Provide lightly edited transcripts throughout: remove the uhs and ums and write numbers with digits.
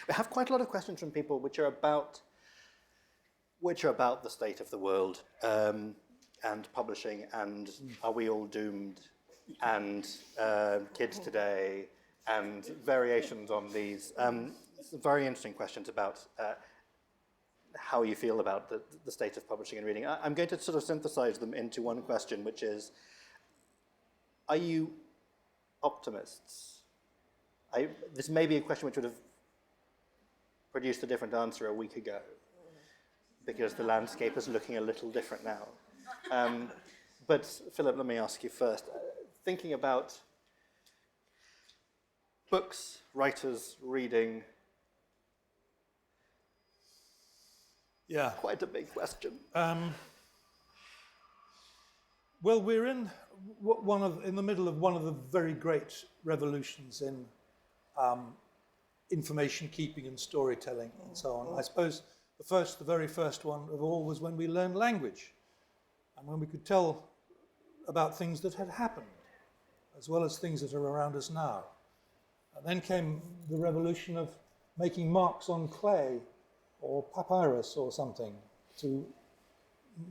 We have quite a lot of questions from people which are about the state of the world and publishing, and are we all doomed, and kids today, and variations on these. Some very interesting questions about how you feel about the state of publishing and reading. I'm going to sort of synthesize them into one question, which is, are you optimists? This may be a question which would have produced a different answer a week ago, because the landscape is looking a little different now. But Philip, let me ask you first. Thinking about books, writers, reading, quite a big question. Well, we're in the middle of one of the very great revolutions in information keeping and storytelling and so on. I suppose the very first one of all was when we learned language, and when we could tell about things that had happened, as well as things that are around us now. And then came the revolution of making marks on clay or papyrus or something to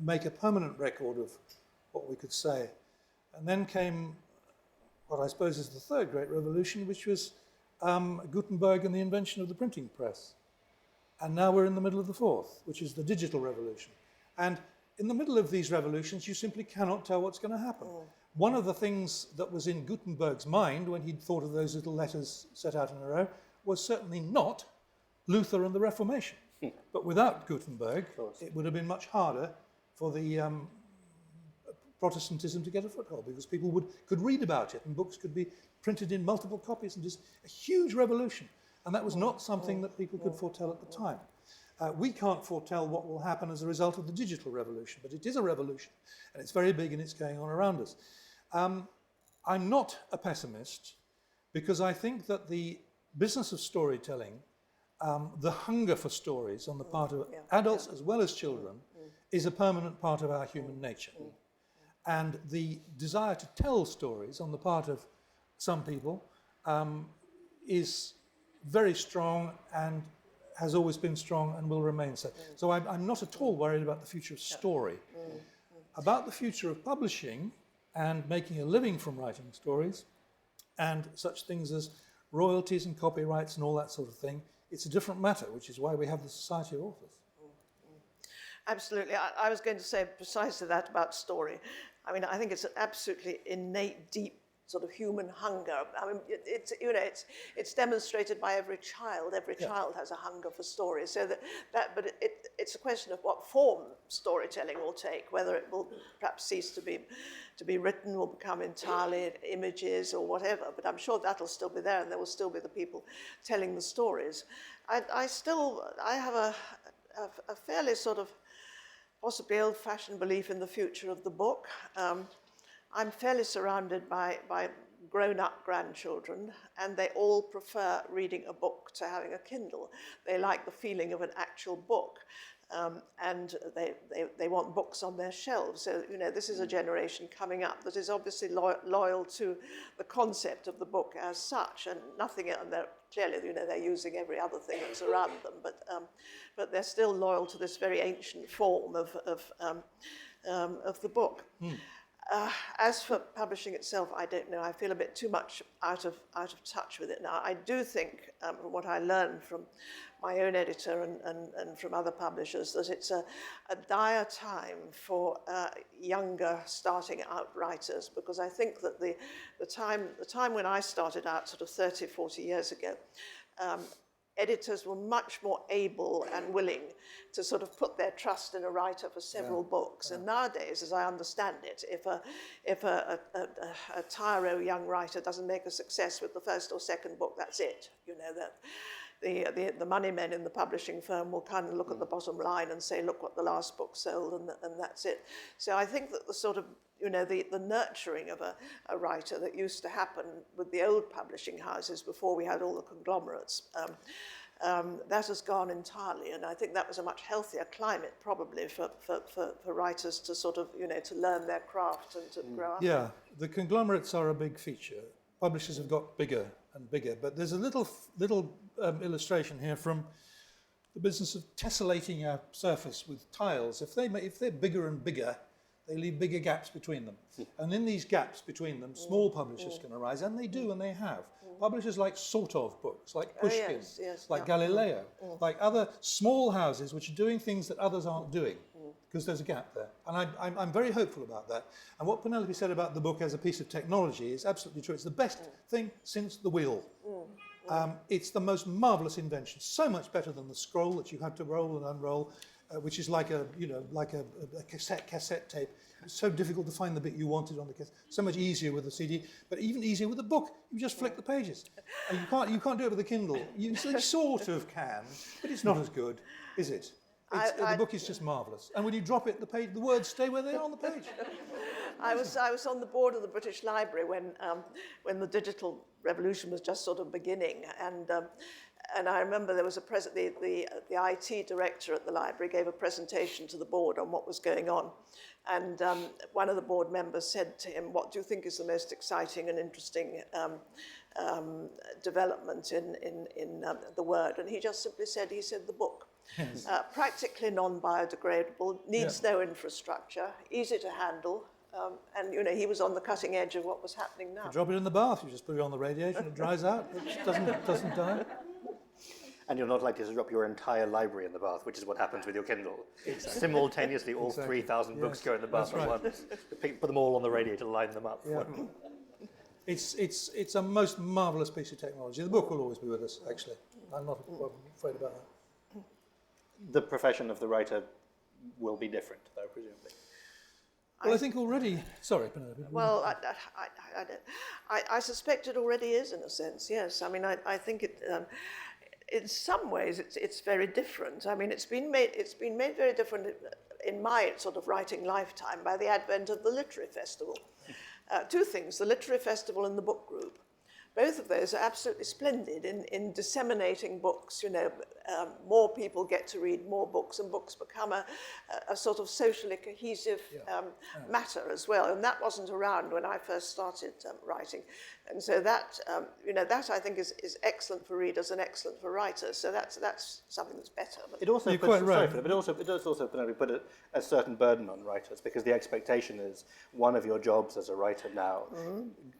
make a permanent record of what we could say. And then came what I suppose is the third great revolution, which was Gutenberg and the invention of the printing press. And now we're in the middle of the fourth, which is the digital revolution. And in the middle of these revolutions, you simply cannot tell what's going to happen. One of the things that was in Gutenberg's mind when he'd thought of those little letters set out in a row was certainly not Luther and the Reformation. But without Gutenberg, it would have been much harder for the Protestantism to get a foothold, because people could read about it and books could be printed in multiple copies, and just a huge revolution. And that was not something that people could foretell at the time. We can't foretell what will happen as a result of the digital revolution, but it is a revolution, and it's very big and it's going on around us. I'm not a pessimist, because I think that the business of storytelling, the hunger for stories on the part of adults as well as children, is a permanent part of our human nature. And the desire to tell stories on the part of some people is very strong and has always been strong and will remain so. So I'm not at all worried about the future of story. About the future of publishing and making a living from writing stories and such things as royalties and copyrights and all that sort of thing, it's a different matter, which is why we have the Society of Authors. Absolutely. I was going to say precisely that about story. I mean, I think it's an absolutely innate, deep sort of human hunger. I mean, it's demonstrated by every child. Every child has a hunger for stories. So but it's a question of what form storytelling will take, whether it will perhaps cease to be written, will become entirely images or whatever. But I'm sure that'll still be there, and there will still be the people telling the stories. I have a fairly sort of possibly old-fashioned belief in the future of the book. I'm fairly surrounded by grown-up grandchildren, and they all prefer reading a book to having a Kindle. They like the feeling of an actual book, and they want books on their shelves. So, this is a generation coming up that is obviously loyal to the concept of the book as such, and nothing else. And clearly, they're using every other thing that's around them, but they're still loyal to this very ancient form of the book. As for publishing itself, I don't know. I feel a bit too much out of touch with it now. I do think, from what I learned from my own editor and from other publishers, that it's a dire time for younger starting out writers, because I think that the time when I started out, sort of 30, 40 years ago, editors were much more able and willing to sort of put their trust in a writer for several books. And nowadays, as I understand it, if a tyro young writer doesn't make a success with the first or second book, that's it. The money men in the publishing firm will kind of look at the bottom line and say, look what the last book sold, and that's it. So I think that the sort of the nurturing of a writer that used to happen with the old publishing houses before we had all the conglomerates, that has gone entirely. And I think that was a much healthier climate probably for writers to sort of, to learn their craft and to grow up. Yeah, the conglomerates are a big feature. Publishers have got bigger and bigger. But there's a little illustration here from the business of tessellating a surface with tiles. If they're bigger and bigger, they leave bigger gaps between them. And in these gaps between them, small publishers can arise, and they do, and they have. Publishers like Sort Of Books, like Pushkin, like Galileo, like other small houses which are doing things that others aren't doing, because there's a gap there. And I'm very hopeful about that. And what Penelope said about the book as a piece of technology is absolutely true. It's the best thing since the wheel. It's the most marvellous invention, so much better than the scroll that you had to roll and unroll, which is like a cassette tape. It's so difficult to find the bit you wanted on the cassette. So much easier with a CD, but even easier with a book. You just flick the pages. And you can't do it with a Kindle. You sort of can, but it's not as good, is it? The book is just marvellous. And when you drop it, the words stay where they are on the page. I was on the board of the British Library when the digital revolution was just sort of beginning, and I remember there was the IT director at the library gave a presentation to the board on what was going on, and one of the board members said to him, "What do you think is the most exciting and interesting development in the Word?" And he just simply said, "The book." Yes. Practically non-biodegradable, needs no infrastructure, easy to handle, and he was on the cutting edge of what was happening now. You drop it in the bath, you just put it on the radiator, it dries out, it doesn't die. And you're not likely to drop your entire library in the bath, which is what happens with your Kindle. Exactly. Simultaneously, all 3,000 books go in the bath at once. Put them all on the radiator, line them up. Yeah. It's a most marvellous piece of technology. The book will always be with us, actually. I'm not afraid about that. The profession of the writer will be different, though, presumably. Well, I think already... Sorry, Penelope. Well, I suspect it already is, in a sense, yes. I mean, I think it... in some ways, it's very different. I mean, it's been made very different in my sort of writing lifetime by the advent of the literary festival. Two things, the literary festival and the book group. Both of those are absolutely splendid in disseminating books. More people get to read more books, and books become a sort of socially cohesive matter as well. And that wasn't around when I first started writing. And so that, that I think is excellent for readers and excellent for writers. So that's something that's better. But it also You're quite right. But it does also put a certain burden on writers, because the expectation is one of your jobs as a writer now,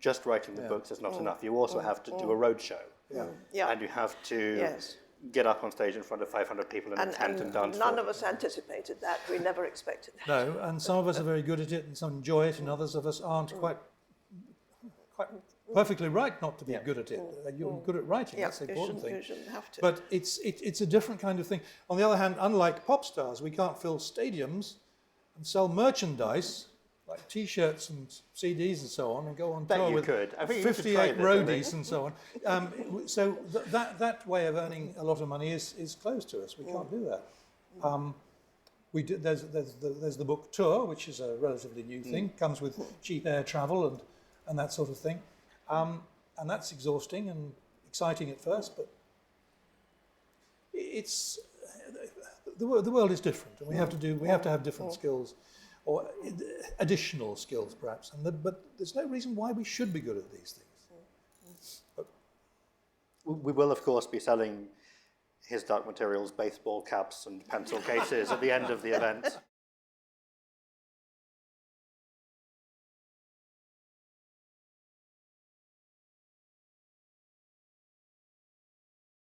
just writing the books is not enough. You also have to do a roadshow. And you have to get up on stage in front of 500 people in a tent and dance. None of us anticipated that. We never expected that. No, and some of us are very good at it, and some enjoy it, and others of us aren't quite perfectly right not to be good at it. You're good at writing, that's the important thing. You shouldn't have to. But it's a different kind of thing. On the other hand, unlike pop stars, we can't fill stadiums and sell merchandise like T-shirts and CDs and so on, and go on tour with 58 roadies and so on. So that way of earning a lot of money is closed to us. We can't do that. There's the book tour, which is a relatively new thing. Comes with cheap air travel and that sort of thing. And that's exhausting and exciting at first, but it's the world is different, and we have to have different skills, or additional skills perhaps. But there's no reason why we should be good at these things. We will, of course, be selling His Dark Materials baseball caps and pencil cases at the end of the event.